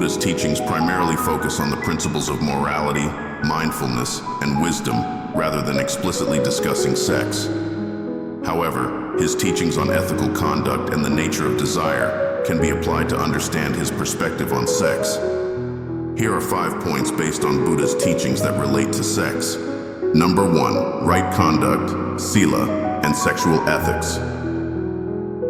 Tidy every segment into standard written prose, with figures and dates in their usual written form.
Buddhist teachings primarily focus on the principles of morality, mindfulness, and wisdom, rather than explicitly discussing sex. However, his teachings on ethical conduct and the nature of desire can be applied to understand his perspective on sex. Here are 5 points based on Buddha's teachings that relate to sex. Number 1, right conduct, sila, and sexual ethics.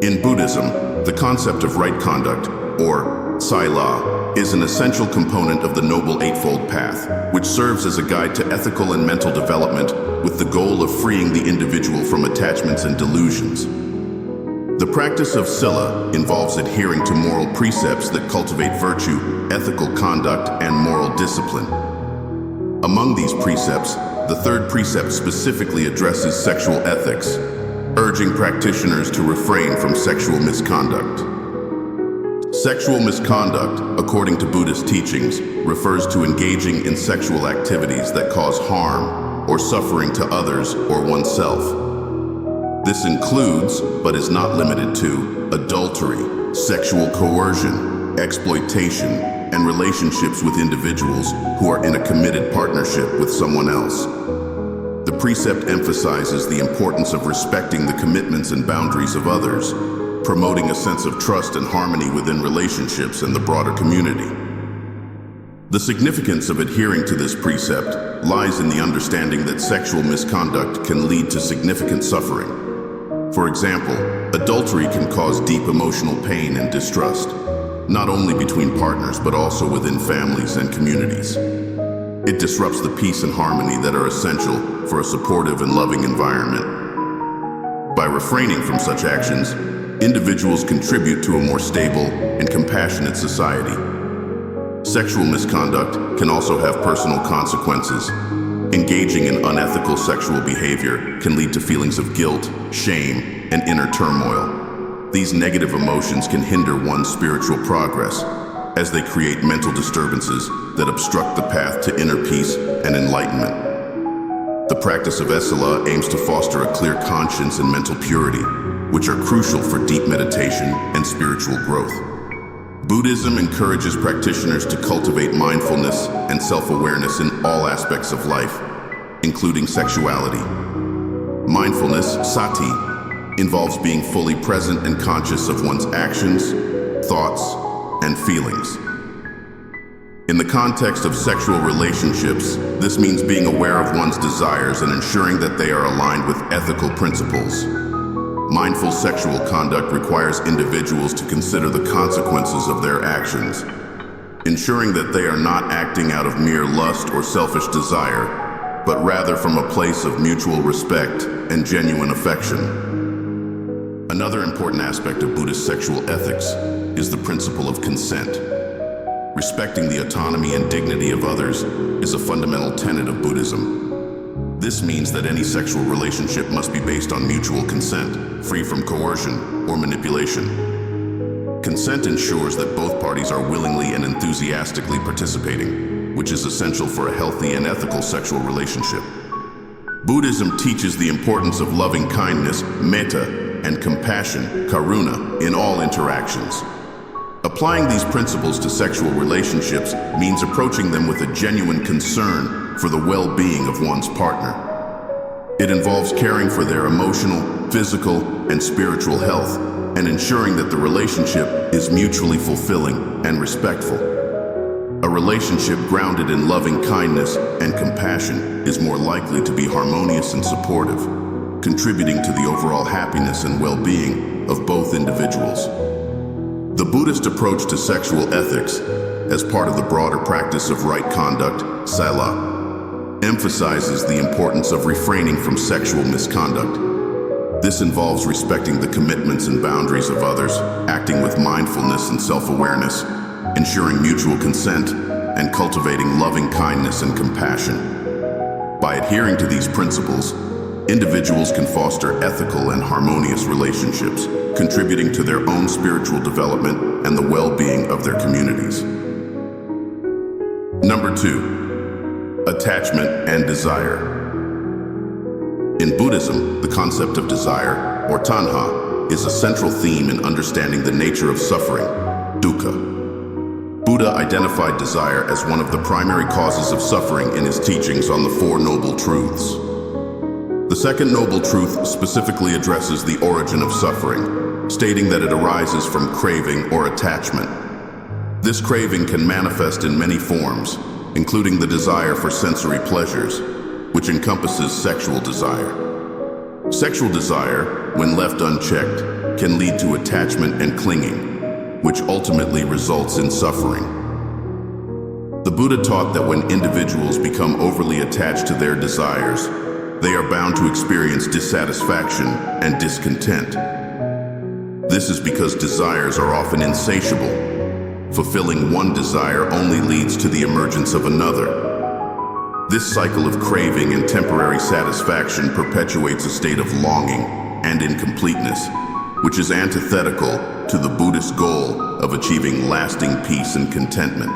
In Buddhism, the concept of right conduct, or sila, is an essential component of the Noble Eightfold Path, which serves as a guide to ethical and mental development with the goal of freeing the individual from attachments and delusions. The practice of sila involves adhering to moral precepts that cultivate virtue, ethical conduct, and moral discipline. Among these precepts, the third precept specifically addresses sexual ethics, urging practitioners to refrain from sexual misconduct. Sexual misconduct, according to Buddhist teachings, refers to engaging in sexual activities that cause harm or suffering to others or oneself. This includes, but is not limited to, adultery, sexual coercion, exploitation, and relationships with individuals who are in a committed partnership with someone else. The precept emphasizes the importance of respecting the commitments and boundaries of others, promoting a sense of trust and harmony within relationships and the broader community. The significance of adhering to this precept lies in the understanding that sexual misconduct can lead to significant suffering. For example, adultery can cause deep emotional pain and distrust, not only between partners but also within families and communities. It disrupts the peace and harmony that are essential for a supportive and loving environment. By refraining from such actions, individuals contribute to a more stable and compassionate society. Sexual misconduct can also have personal consequences. Engaging in unethical sexual behavior can lead to feelings of guilt, shame, and inner turmoil. These negative emotions can hinder one's spiritual progress, as they create mental disturbances that obstruct the path to inner peace and enlightenment. The practice of sila aims to foster a clear conscience and mental purity, which are crucial for deep meditation and spiritual growth. Buddhism encourages practitioners to cultivate mindfulness and self-awareness in all aspects of life, including sexuality. Mindfulness, sati, involves being fully present and conscious of one's actions, thoughts, and feelings. In the context of sexual relationships, this means being aware of one's desires and ensuring that they are aligned with ethical principles. Mindful sexual conduct requires individuals to consider the consequences of their actions, ensuring that they are not acting out of mere lust or selfish desire, but rather from a place of mutual respect and genuine affection. Another important aspect of Buddhist sexual ethics is the principle of consent. Respecting the autonomy and dignity of others is a fundamental tenet of Buddhism. This means that any sexual relationship must be based on mutual consent, free from coercion or manipulation. Consent ensures that both parties are willingly and enthusiastically participating, which is essential for a healthy and ethical sexual relationship. Buddhism teaches the importance of loving kindness, metta, and compassion, karuna, in all interactions. Applying these principles to sexual relationships means approaching them with a genuine concern for the well-being of one's partner. It involves caring for their emotional, physical, and spiritual health, and ensuring that the relationship is mutually fulfilling and respectful. A relationship grounded in loving kindness and compassion is more likely to be harmonious and supportive, contributing to the overall happiness and well-being of both individuals. The Buddhist approach to sexual ethics, as part of the broader practice of right conduct, sila, emphasizes the importance of refraining from sexual misconduct. This involves respecting the commitments and boundaries of others, acting with mindfulness and self-awareness, ensuring mutual consent, and cultivating loving kindness and compassion. By adhering to these principles, individuals can foster ethical and harmonious relationships, contributing to their own spiritual development and the well-being of their communities. Number 2, attachment and desire. In Buddhism, the concept of desire, or tanha, is a central theme in understanding the nature of suffering, dukkha. Buddha identified desire as one of the primary causes of suffering in his teachings on the Four Noble Truths. The second noble truth specifically addresses the origin of suffering, stating that it arises from craving or attachment. This craving can manifest in many forms, including the desire for sensory pleasures, which encompasses sexual desire. Sexual desire, when left unchecked, can lead to attachment and clinging, which ultimately results in suffering. The Buddha taught that when individuals become overly attached to their desires, they are bound to experience dissatisfaction and discontent. This is because desires are often insatiable. Fulfilling one desire only leads to the emergence of another. This cycle of craving and temporary satisfaction perpetuates a state of longing and incompleteness, which is antithetical to the Buddhist goal of achieving lasting peace and contentment.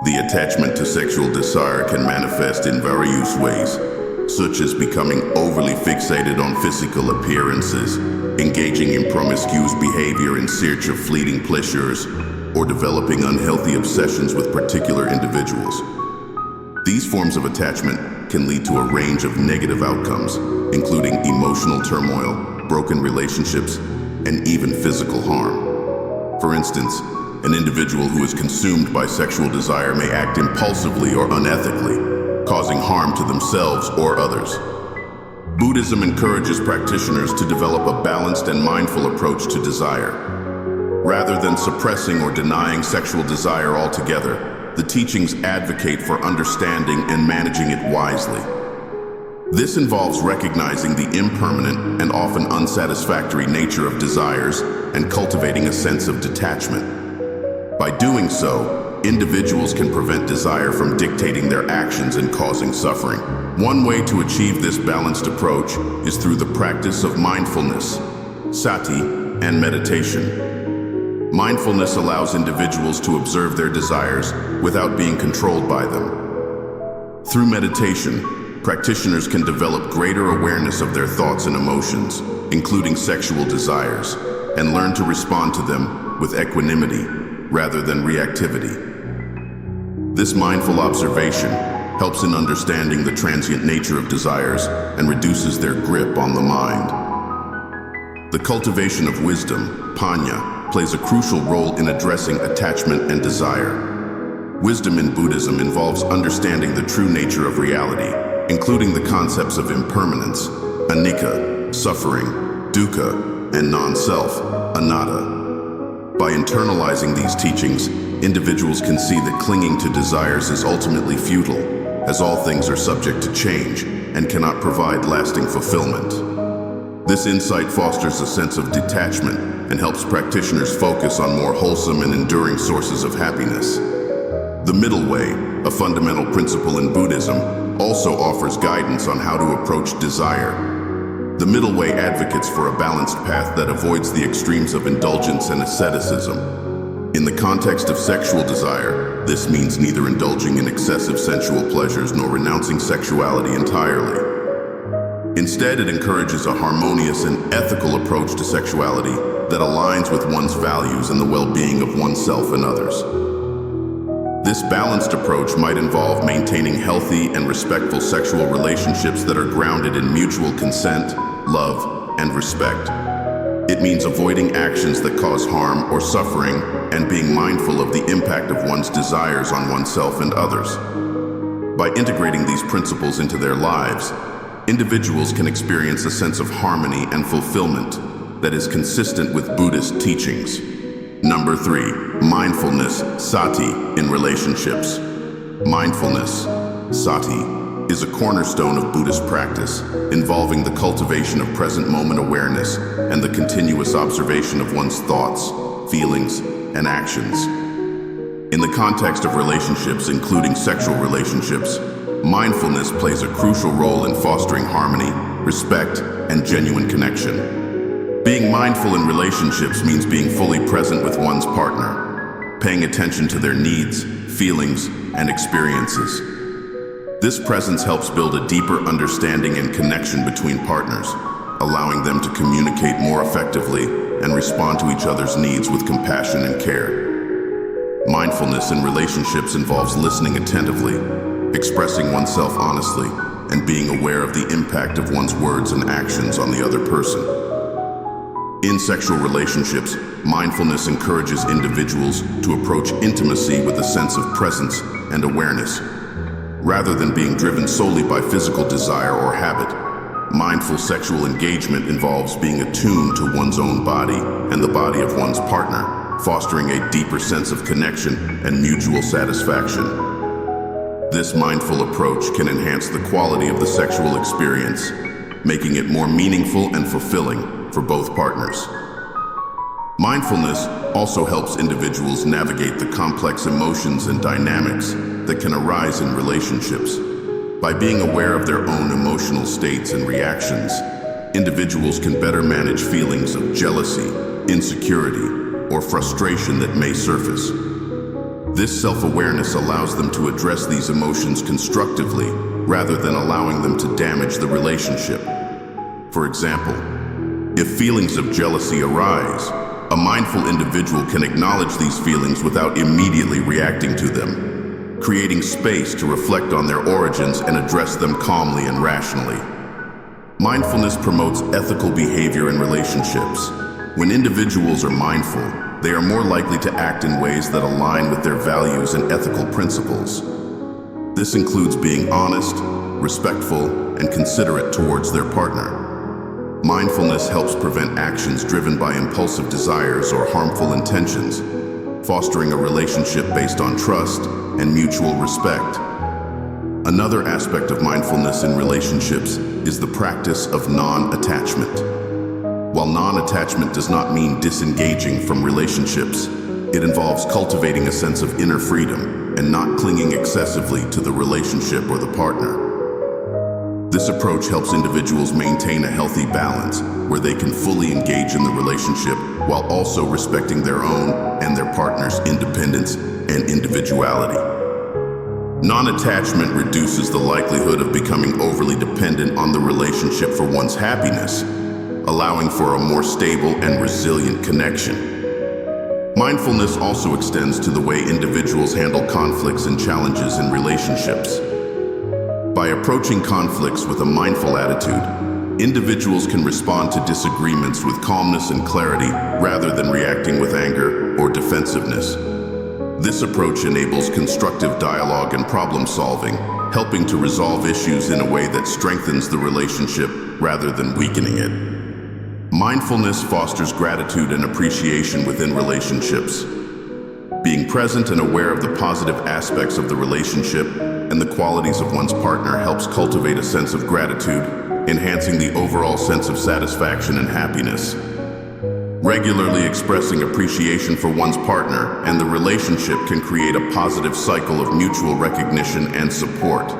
The attachment to sexual desire can manifest in various ways, such as becoming overly fixated on physical appearances, engaging in promiscuous behavior in search of fleeting pleasures, or developing unhealthy obsessions with particular individuals. These forms of attachment can lead to a range of negative outcomes, including emotional turmoil, broken relationships, and even physical harm. For instance, an individual who is consumed by sexual desire may act impulsively or unethically, causing harm to themselves or others. Buddhism encourages practitioners to develop a balanced and mindful approach to desire. Rather than suppressing or denying sexual desire altogether, the teachings advocate for understanding and managing it wisely. This involves recognizing the impermanent and often unsatisfactory nature of desires and cultivating a sense of detachment. By doing so, individuals can prevent desire from dictating their actions and causing suffering. One way to achieve this balanced approach is through the practice of mindfulness, sati, and meditation. Mindfulness allows individuals to observe their desires without being controlled by them. Through meditation, practitioners can develop greater awareness of their thoughts and emotions, including sexual desires, and learn to respond to them with equanimity rather than reactivity. This mindful observation helps in understanding the transient nature of desires and reduces their grip on the mind. The cultivation of wisdom, panya, plays a crucial role in addressing attachment and desire. Wisdom in Buddhism involves understanding the true nature of reality, including the concepts of impermanence, anicca, suffering, dukkha, and non-self, anatta. By internalizing these teachings, individuals can see that clinging to desires is ultimately futile, as all things are subject to change and cannot provide lasting fulfillment. This insight fosters a sense of detachment and helps practitioners focus on more wholesome and enduring sources of happiness. The middle way, a fundamental principle in Buddhism, also offers guidance on how to approach desire. The middle way advocates for a balanced path that avoids the extremes of indulgence and asceticism. In the context of sexual desire, this means neither indulging in excessive sensual pleasures nor renouncing sexuality entirely. Instead, it encourages a harmonious and ethical approach to sexuality that aligns with one's values and the well-being of oneself and others. This balanced approach might involve maintaining healthy and respectful sexual relationships that are grounded in mutual consent, love, and respect. It means avoiding actions that cause harm or suffering and being mindful of the impact of one's desires on oneself and others. By integrating these principles into their lives, individuals can experience a sense of harmony and fulfillment that is consistent with Buddhist teachings. Number 3, mindfulness, sati, in relationships. Mindfulness, sati, is a cornerstone of Buddhist practice, involving the cultivation of present moment awareness and the continuous observation of one's thoughts, feelings, and actions. In the context of relationships, including sexual relationships, mindfulness plays a crucial role in fostering harmony, respect, and genuine connection. Being mindful in relationships means being fully present with one's partner, paying attention to their needs, feelings, and experiences. This presence helps build a deeper understanding and connection between partners, allowing them to communicate more effectively and respond to each other's needs with compassion and care. Mindfulness in relationships involves listening attentively, expressing oneself honestly, and being aware of the impact of one's words and actions on the other person. In sexual relationships, mindfulness encourages individuals to approach intimacy with a sense of presence and awareness. Rather than being driven solely by physical desire or habit, mindful sexual engagement involves being attuned to one's own body and the body of one's partner, fostering a deeper sense of connection and mutual satisfaction. This mindful approach can enhance the quality of the sexual experience, making it more meaningful and fulfilling for both partners. Mindfulness also helps individuals navigate the complex emotions and dynamics that can arise in relationships. By being aware of their own emotional states and reactions, individuals can better manage feelings of jealousy, insecurity, or frustration that may surface. This self-awareness allows them to address these emotions constructively rather than allowing them to damage the relationship. For example, if feelings of jealousy arise, a mindful individual can acknowledge these feelings without immediately reacting to them, creating space to reflect on their origins and address them calmly and rationally. Mindfulness promotes ethical behavior in relationships. When individuals are mindful, they are more likely to act in ways that align with their values and ethical principles. This includes being honest, respectful, and considerate towards their partner. Mindfulness helps prevent actions driven by impulsive desires or harmful intentions, fostering a relationship based on trust and mutual respect. Another aspect of mindfulness in relationships is the practice of non-attachment. While non-attachment does not mean disengaging from relationships, it involves cultivating a sense of inner freedom and not clinging excessively to the relationship or the partner. This approach helps individuals maintain a healthy balance where they can fully engage in the relationship while also respecting their own and their partner's independence and individuality. Non-attachment reduces the likelihood of becoming overly dependent on the relationship for one's happiness, allowing for a more stable and resilient connection. Mindfulness also extends to the way individuals handle conflicts and challenges in relationships. By approaching conflicts with a mindful attitude, individuals can respond to disagreements with calmness and clarity rather than reacting with anger or defensiveness. This approach enables constructive dialogue and problem solving, helping to resolve issues in a way that strengthens the relationship rather than weakening it. Mindfulness fosters gratitude and appreciation within relationships. Being present and aware of the positive aspects of the relationship and the qualities of one's partner helps cultivate a sense of gratitude, enhancing the overall sense of satisfaction and happiness. Regularly expressing appreciation for one's partner and the relationship can create a positive cycle of mutual recognition and support.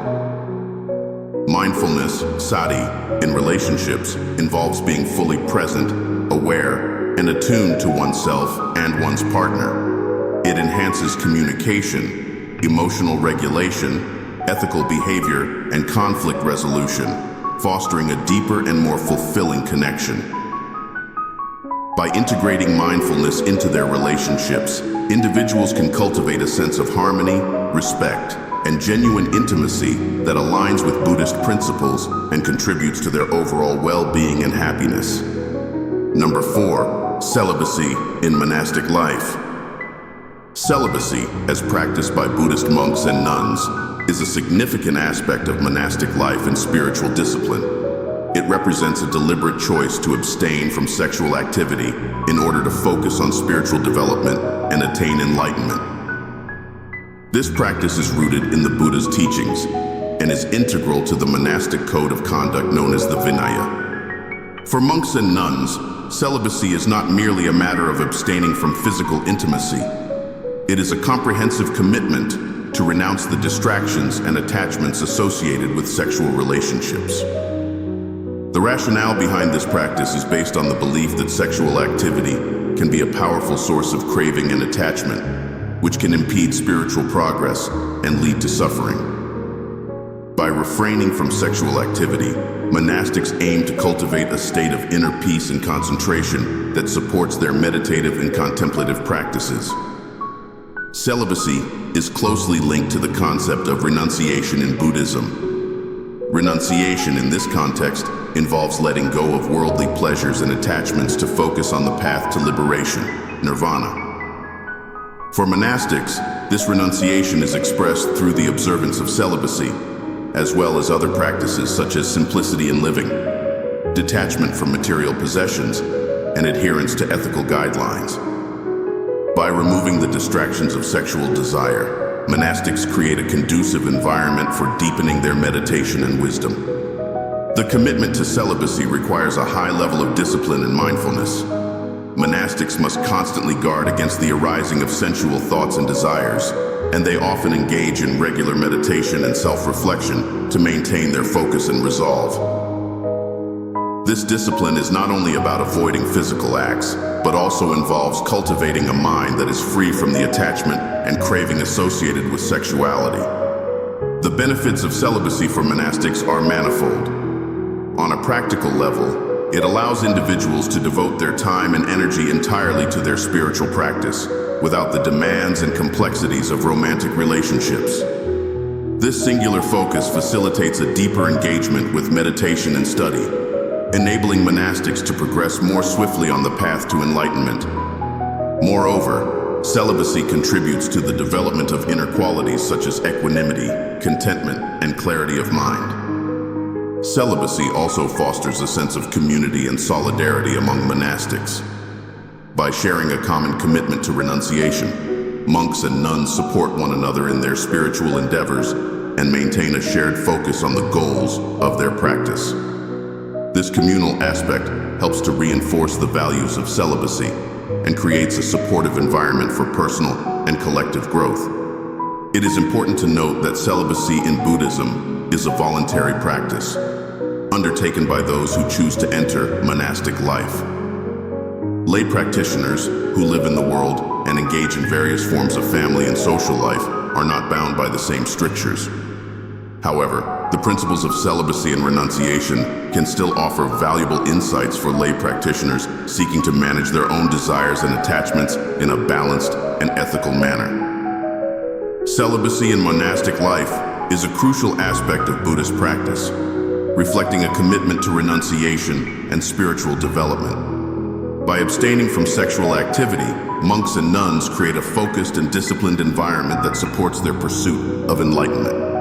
Mindfulness, sati, in relationships involves being fully present, aware, and attuned to oneself and one's partner. It enhances communication, emotional regulation, ethical behavior, and conflict resolution, fostering a deeper and more fulfilling connection. By integrating mindfulness into their relationships, individuals can cultivate a sense of harmony, respect, and genuine intimacy that aligns with Buddhist principles and contributes to their overall well-being and happiness. Number 4, celibacy in monastic life. Celibacy, as practiced by Buddhist monks and nuns, is a significant aspect of monastic life and spiritual discipline. It represents a deliberate choice to abstain from sexual activity in order to focus on spiritual development and attain enlightenment. This practice is rooted in the Buddha's teachings and is integral to the monastic code of conduct known as the Vinaya. For monks and nuns, celibacy is not merely a matter of abstaining from physical intimacy. It is a comprehensive commitment to renounce the distractions and attachments associated with sexual relationships. The rationale behind this practice is based on the belief that sexual activity can be a powerful source of craving and attachment, which can impede spiritual progress and lead to suffering. By refraining from sexual activity, monastics aim to cultivate a state of inner peace and concentration that supports their meditative and contemplative practices. Celibacy is closely linked to the concept of renunciation in Buddhism. Renunciation in this context involves letting go of worldly pleasures and attachments to focus on the path to liberation, nirvana. For monastics, this renunciation is expressed through the observance of celibacy, as well as other practices such as simplicity in living, detachment from material possessions, and adherence to ethical guidelines. By removing the distractions of sexual desire, monastics create a conducive environment for deepening their meditation and wisdom. The commitment to celibacy requires a high level of discipline and mindfulness. Monastics must constantly guard against the arising of sensual thoughts and desires, and they often engage in regular meditation and self-reflection to maintain their focus and resolve. This discipline is not only about avoiding physical acts, but also involves cultivating a mind that is free from the attachment and craving associated with sexuality. The benefits of celibacy for monastics are manifold. On a practical level, it allows individuals to devote their time and energy entirely to their spiritual practice, without the demands and complexities of romantic relationships. This singular focus facilitates a deeper engagement with meditation and study, enabling monastics to progress more swiftly on the path to enlightenment. Moreover, celibacy contributes to the development of inner qualities such as equanimity, contentment, and clarity of mind. Celibacy also fosters a sense of community and solidarity among monastics. By sharing a common commitment to renunciation, monks and nuns support one another in their spiritual endeavors and maintain a shared focus on the goals of their practice. This communal aspect helps to reinforce the values of celibacy and creates a supportive environment for personal and collective growth. It is important to note that celibacy in Buddhism is a voluntary practice, undertaken by those who choose to enter monastic life. Lay practitioners who live in the world and engage in various forms of family and social life are not bound by the same strictures. However, the principles of celibacy and renunciation can still offer valuable insights for lay practitioners seeking to manage their own desires and attachments in a balanced and ethical manner. Celibacy in monastic life is a crucial aspect of Buddhist practice, reflecting a commitment to renunciation and spiritual development. By abstaining from sexual activity, monks and nuns create a focused and disciplined environment that supports their pursuit of enlightenment.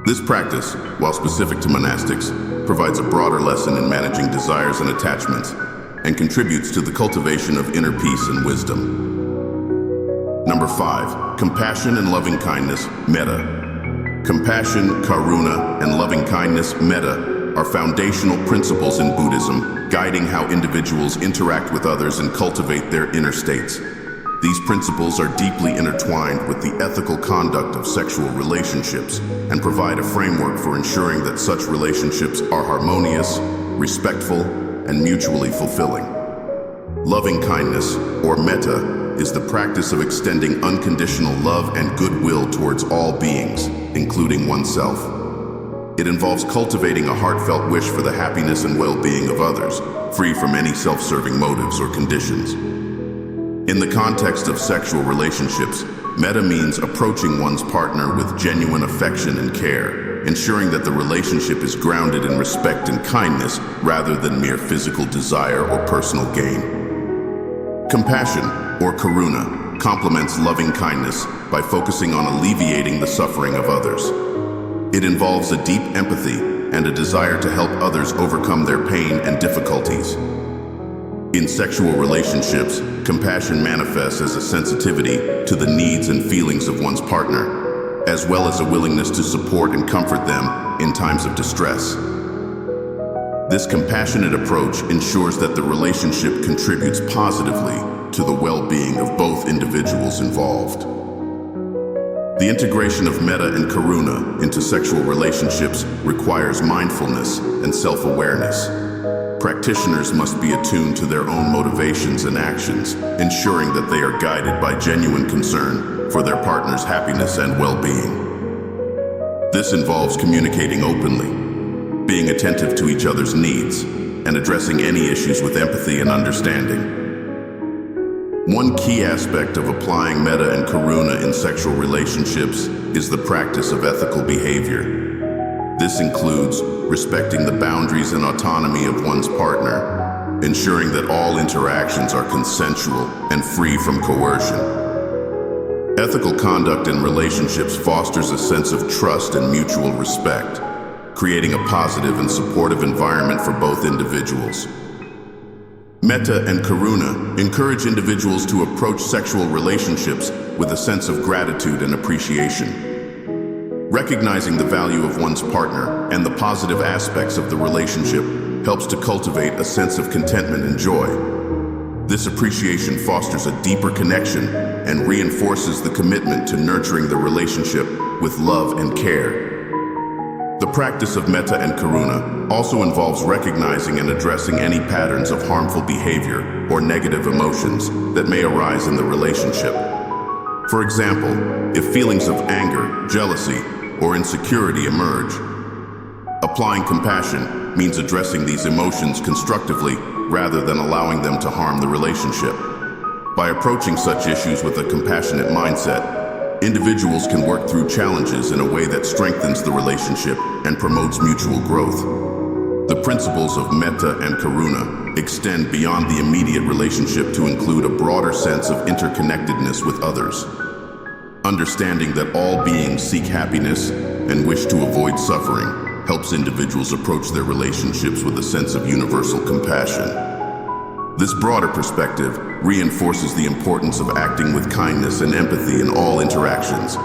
This practice, while specific to monastics, provides a broader lesson in managing desires and attachments and contributes to the cultivation of inner peace and wisdom. Number 5, compassion and loving kindness, metta. Compassion, karuna, and loving kindness, metta, are foundational principles in Buddhism, guiding how individuals interact with others and cultivate their inner states. These principles are deeply intertwined with the ethical conduct of sexual relationships and provide a framework for ensuring that such relationships are harmonious, respectful, and mutually fulfilling. Loving kindness, or metta, is the practice of extending unconditional love and goodwill towards all beings, including oneself. It involves cultivating a heartfelt wish for the happiness and well-being of others, free from any self-serving motives or conditions. In the context of sexual relationships, metta means approaching one's partner with genuine affection and care, ensuring that the relationship is grounded in respect and kindness rather than mere physical desire or personal gain. Compassion, or karuna, complements loving kindness by focusing on alleviating the suffering of others. It involves a deep empathy and a desire to help others overcome their pain and difficulties. In sexual relationships, compassion manifests as a sensitivity to the needs and feelings of one's partner, as well as a willingness to support and comfort them in times of distress. This compassionate approach ensures that the relationship contributes positively to the well-being of both individuals involved. The integration of metta and karuna into sexual relationships requires mindfulness and self-awareness. Practitioners must be attuned to their own motivations and actions, ensuring that they are guided by genuine concern for their partner's happiness and well-being. This involves communicating openly, being attentive to each other's needs, and addressing any issues with empathy and understanding. One key aspect of applying metta and karuna in sexual relationships is the practice of ethical behavior. This includes respecting the boundaries and autonomy of one's partner, ensuring that all interactions are consensual and free from coercion. Ethical conduct in relationships fosters a sense of trust and mutual respect, creating a positive and supportive environment for both individuals. Metta and karuna encourage individuals to approach sexual relationships with a sense of gratitude and appreciation. Recognizing the value of one's partner and the positive aspects of the relationship helps to cultivate a sense of contentment and joy. This appreciation fosters a deeper connection and reinforces the commitment to nurturing the relationship with love and care. The practice of metta and karuna also involves recognizing and addressing any patterns of harmful behavior or negative emotions that may arise in the relationship. For example, if feelings of anger, jealousy, or insecurity emerge, applying compassion means addressing these emotions constructively rather than allowing them to harm the relationship. By approaching such issues with a compassionate mindset, individuals can work through challenges in a way that strengthens the relationship and promotes mutual growth. The principles of metta and karuna extend beyond the immediate relationship to include a broader sense of interconnectedness with others. Understanding that all beings seek happiness and wish to avoid suffering helps individuals approach their relationships with a sense of universal compassion. This broader perspective reinforces the importance of acting with kindness and empathy in all interactions,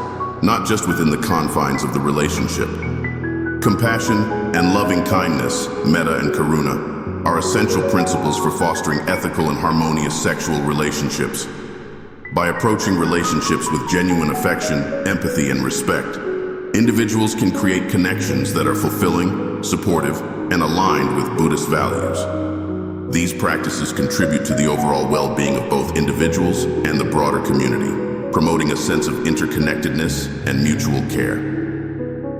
not just within the confines of the relationship. Compassion and loving kindness, metta and karuna, are essential principles for fostering ethical and harmonious sexual relationships. By approaching relationships with genuine affection, empathy, and respect, individuals can create connections that are fulfilling, supportive, and aligned with Buddhist values. These practices contribute to the overall well-being of both individuals and the broader community, promoting a sense of interconnectedness and mutual care.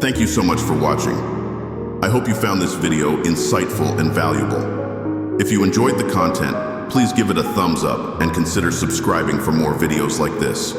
Thank you so much for watching. I hope you found this video insightful and valuable. If you enjoyed the content, please give it a thumbs up and consider subscribing for more videos like this.